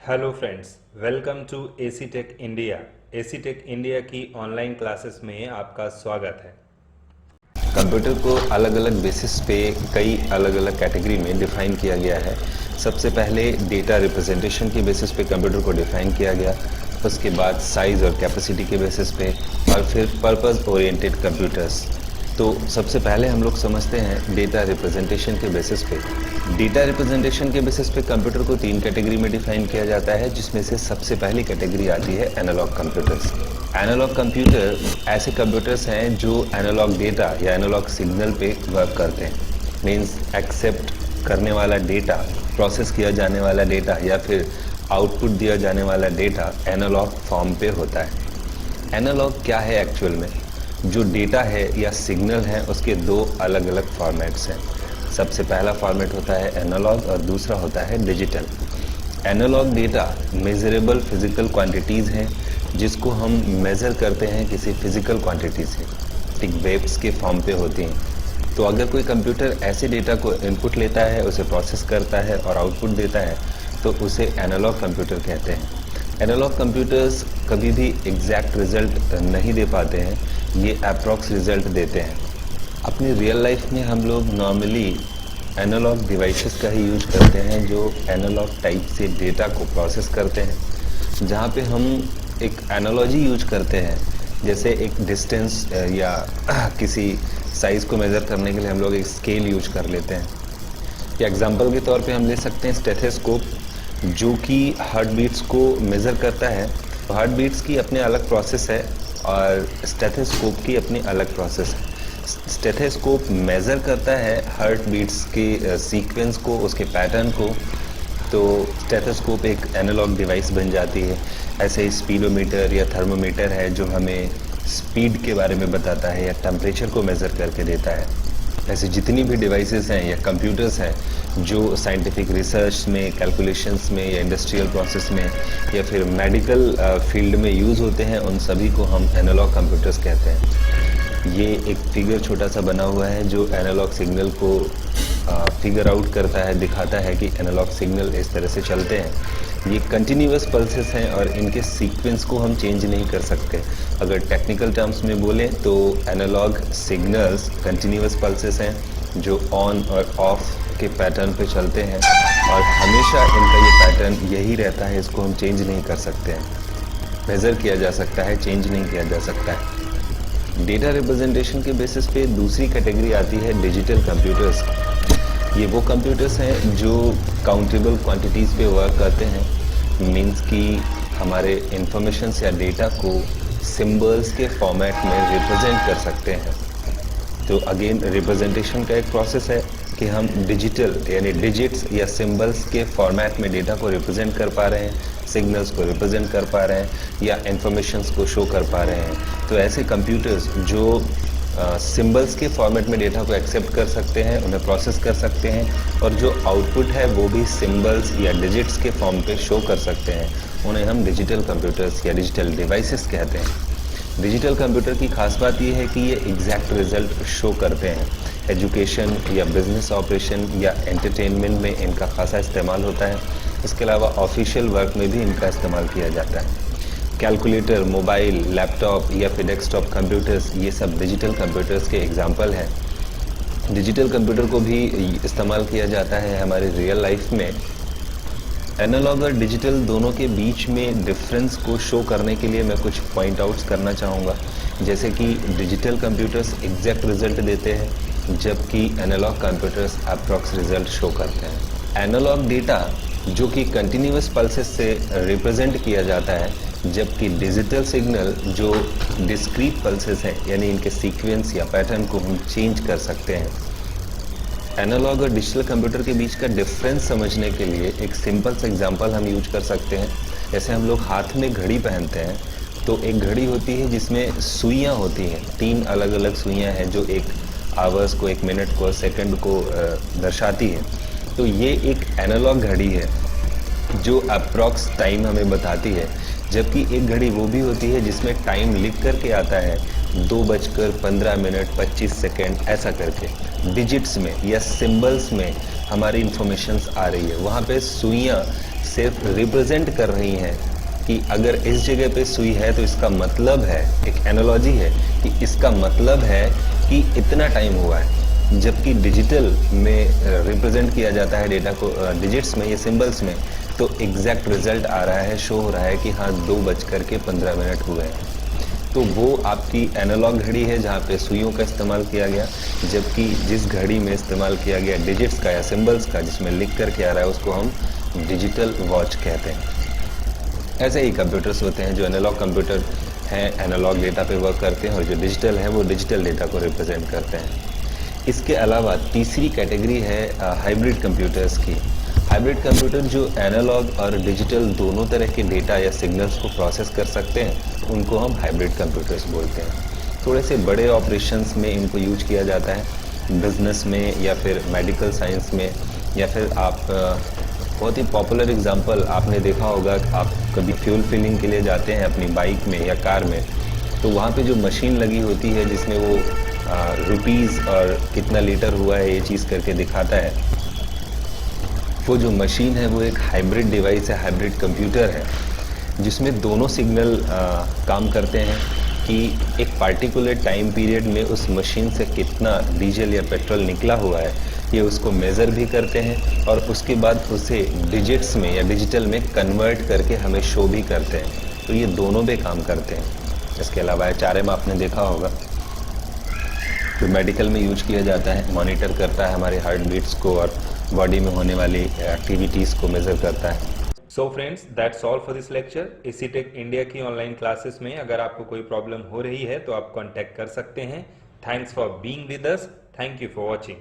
Hello friends, welcome to AC take India. एसी take इंडिया की ऑनलाइन क्लासेस में आपका स्वागत है। कंप्यूटर को अलग अलग बेसिस पे कई अलग अलग कैटेगरी में डिफाइन किया गया है। सबसे पहले डेटा रिप्रेजेंटेशन के बेसिस पे कंप्यूटर को डिफाइन किया गया, उसके बाद साइज़ और कैपेसिटी के बेसिस पे, और फिर पर्पस ओरिएंटेड कंप्यूटर्स। तो सबसे पहले हम लोग समझते हैं डेटा रिप्रेजेंटेशन के बेसिस पे। डेटा रिप्रेजेंटेशन के बेसिस पे कंप्यूटर को 3 कैटेगरी में डिफाइन किया जाता है, जिसमें से सबसे पहली कैटेगरी आती है एनालॉग कंप्यूटर्स। एनालॉग कंप्यूटर ऐसे कंप्यूटर्स हैं जो एनालॉग डेटा या एनालॉग सिग्नल पे वर्क करते हैं। मीन्स एक्सेप्ट करने वाला डेटा, प्रोसेस किया जाने वाला डेटा या फिर आउटपुट दिया जाने वाला डेटा एनालॉग फॉर्म पे होता है। एनालॉग क्या है एक्चुअल में? जो डेटा है या सिग्नल है उसके 2 अलग अलग फॉर्मेट्स हैं। सबसे पहला फॉर्मेट होता है एनालॉग और दूसरा होता है digital. Analog data measurable physical quantities हैं जिसको हम मेज़र करते हैं किसी फिजिकल क्वांटिटी से, एक वेव्स के फॉर्म पे होती हैं। तो अगर कोई कंप्यूटर ऐसे डेटा को इनपुट लेता है, उसे प्रोसेस करता है और आउटपुट देता है, तो उसे एनालॉग कंप्यूटर कहते हैं। एनालॉग कंप्यूटर्स कभी भी एग्जैक्ट रिजल्ट नहीं दे पाते हैं, ये अप्रॉक्स रिजल्ट देते हैं। अपनी रियल लाइफ में हम लोग नॉर्मली एनालॉग डिवाइसेस का ही यूज करते हैं जो एनालॉग टाइप से डेटा को प्रोसेस करते हैं। जहाँ पे हम एक एनालॉजी यूज करते हैं, जैसे एक डिस्टेंस या किसी साइज़ को मेज़र करने के लिए हम लोग एक स्केल यूज कर लेते हैं। या एग्जांपल के तौर पे हम ले सकते हैं स्टेथोस्कोप, जो कि हार्ट बीट्स को मेज़र करता है। हार्ट बीट्स की अपने अलग प्रोसेस है और स्टेथोस्कोप की अपनी अलग प्रोसेस है। स्टेथोस्कोप मेज़र करता है हार्ट बीट्स के सीक्वेंस को, उसके पैटर्न को, तो स्टेथोस्कोप एक एनालॉग डिवाइस बन जाती है। ऐसे ही स्पीडोमीटर या थर्मोमीटर है जो हमें स्पीड के बारे में बताता है या टेम्परेचर को मेज़र करके देता है। ऐसे जितनी भी डिवाइसेस हैं या कंप्यूटर्स हैं जो साइंटिफिक रिसर्च में, कैलकुलेशंस में या इंडस्ट्रियल प्रोसेस में या फिर मेडिकल फील्ड में यूज़ होते हैं, उन सभी को हम एनालॉग कंप्यूटर्स कहते हैं। ये एक फिगर छोटा सा बना हुआ है जो एनालॉग सिग्नल को फिगर आउट करता है, दिखाता है कि एनालॉग सिग्नल इस तरह से चलते हैं। ये कंटिन्यूअस पल्सेस हैं और इनके सीक्वेंस को हम चेंज नहीं कर सकते। अगर टेक्निकल टर्म्स में बोलें तो एनालॉग सिग्नल्स कंटिन्यूअस पल्सेस हैं जो ऑन और ऑफ के पैटर्न पे चलते हैं और हमेशा इनका ये पैटर्न यही रहता है, इसको हम चेंज नहीं कर सकते हैं। मेज़र किया जा सकता है, चेंज नहीं किया जा सकता है। डेटा रिप्रेजेंटेशन के बेसिस पे दूसरी कैटेगरी आती है डिजिटल कंप्यूटर्स। ये वो कंप्यूटर्स हैं जो काउंटेबल क्वांटिटीज़ पे वर्क करते हैं। मीन्स कि हमारे इंफॉर्मेशंस या डेटा को सिंबल्स के फॉर्मेट में रिप्रेजेंट कर सकते हैं। तो अगेन रिप्रेजेंटेशन का एक प्रोसेस है कि हम डिजिटल यानी डिजिट्स या सिंबल्स के फॉर्मेट में डेटा को रिप्रेजेंट कर पा रहे हैं, सिग्नल्स को रिप्रेजेंट कर पा रहे हैं या इंफॉर्मेशंस को शो कर पा रहे हैं। तो ऐसे कंप्यूटर्स जो सिंबल्स के फॉर्मेट में डेटा को एक्सेप्ट कर सकते हैं, उन्हें प्रोसेस कर सकते हैं और जो आउटपुट है वो भी सिंबल्स या डिजिट्स के फॉर्म पे शो कर सकते हैं, उन्हें हम डिजिटल कंप्यूटर्स या डिजिटल डिवाइसेस कहते हैं। डिजिटल कंप्यूटर की खास बात यह है कि ये एग्जैक्ट रिजल्ट शो करते हैं। एजुकेशन या बिजनेस ऑपरेशन या एंटरटेनमेंट में इनका खासा इस्तेमाल होता है। इसके अलावा ऑफिशियल वर्क में भी इनका इस्तेमाल किया जाता है। कैलकुलेटर, मोबाइल, लैपटॉप या फिर डेस्कटॉप कंप्यूटर्स, ये सब डिजिटल कंप्यूटर्स के एग्जांपल हैं। डिजिटल कंप्यूटर को भी इस्तेमाल किया जाता है हमारी रियल लाइफ में। एनालॉग और डिजिटल दोनों के बीच में डिफरेंस को शो करने के लिए मैं कुछ पॉइंट आउट्स करना चाहूँगा। जैसे कि डिजिटल कंप्यूटर्स एग्जैक्ट रिजल्ट देते हैं जबकि analog computers approx result show करते हैं। एनालॉग डेटा जो कि कंटिन्यूअस पल्सेस से रिप्रेजेंट किया जाता है, जबकि डिजिटल सिग्नल जो डिस्क्रीट पल्सेस हैं यानी इनके सीक्वेंस या पैटर्न को हम चेंज कर सकते हैं। एनालॉग और डिजिटल कंप्यूटर के बीच का डिफरेंस समझने के लिए एक सिंपल सा एग्जांपल हम यूज कर सकते हैं। जैसे हम लोग हाथ में घड़ी पहनते हैं तो एक घड़ी होती है जिसमें सुइयां होती हैं, 3 अलग अलग सुइयां हैं जो एक आवर्स को, 1 मिनट को, सेकंड को दर्शाती है। तो ये एक एनालॉग घड़ी है जो अप्रॉक्स टाइम हमें बताती है, जबकि एक घड़ी वो भी होती है जिसमें टाइम लिख करके आता है 2:15:25 ऐसा करके डिजिट्स में या सिंबल्स में हमारी इंफॉर्मेशंस आ रही है। वहाँ पे सुइयाँ सिर्फ रिप्रेजेंट कर रही हैं कि अगर इस जगह पे सुई है तो इसका मतलब है, एक एनालॉजी है कि इसका मतलब है कि इतना टाइम हुआ है। जबकि डिजिटल में रिप्रेजेंट किया जाता है डेटा को डिजिट्स में या सिंबल्स में, तो एग्जैक्ट रिजल्ट आ रहा है, शो हो रहा है कि हाँ 2:15 हुए हैं। तो वो आपकी एनालॉग घड़ी है जहाँ पे सुइयों का इस्तेमाल किया गया, जबकि जिस घड़ी में इस्तेमाल किया गया डिजिट्स का या सिंबल्स का, जिसमें लिख करके आ रहा है, उसको हम डिजिटल वॉच कहते हैं। ऐसे ही कंप्यूटर्स होते हैं जो एनालॉग कंप्यूटर हैं, एनालॉग डेटा पे वर्क करते हैं, और जो डिजिटल है वो डिजिटल डेटा को रिप्रेजेंट करते हैं। इसके अलावा तीसरी कैटेगरी है हाइब्रिड कंप्यूटर्स की। हाइब्रिड कंप्यूटर जो एनालॉग और डिजिटल दोनों तरह के डेटा या सिग्नल्स को प्रोसेस कर सकते हैं, उनको हम हाइब्रिड कंप्यूटर्स बोलते हैं। थोड़े से बड़े ऑपरेशंस में इनको यूज किया जाता है, बिजनेस में या फिर मेडिकल साइंस में, या फिर आप बहुत ही पॉपुलर एग्जांपल आपने देखा होगा, आप कभी फ्यूल फिलिंग के लिए जाते हैं अपनी बाइक में या कार में, तो वहाँ पे जो मशीन लगी होती है जिसमें वो रुपीज़ और कितना लीटर हुआ है ये चीज़ करके दिखाता है, वो जो मशीन है वो एक हाइब्रिड डिवाइस है, हाइब्रिड कंप्यूटर है, जिसमें दोनों सिग्नल काम करते हैं कि एक पार्टिकुलर टाइम पीरियड में उस मशीन से कितना डीजल या पेट्रोल निकला हुआ है, ये उसको मेज़र भी करते हैं और उसके बाद उसे डिजिट्स में या डिजिटल में कन्वर्ट करके हमें शो भी करते हैं। तो ये दोनों भी काम करते हैं। इसके अलावा HRM आपने देखा होगा, जो मेडिकल में यूज किया जाता है, मॉनिटर करता है हमारे हार्ट बीट्स को और बॉडी में होने वाली एक्टिविटीज़ को मेज़र करता है। So friends, that's all for this lecture. AC take इंडिया की ऑनलाइन क्लासेस में अगर आपको कोई प्रॉब्लम हो रही है तो आप कांटेक्ट कर सकते हैं। Thanks for being with us. Thank you for watching.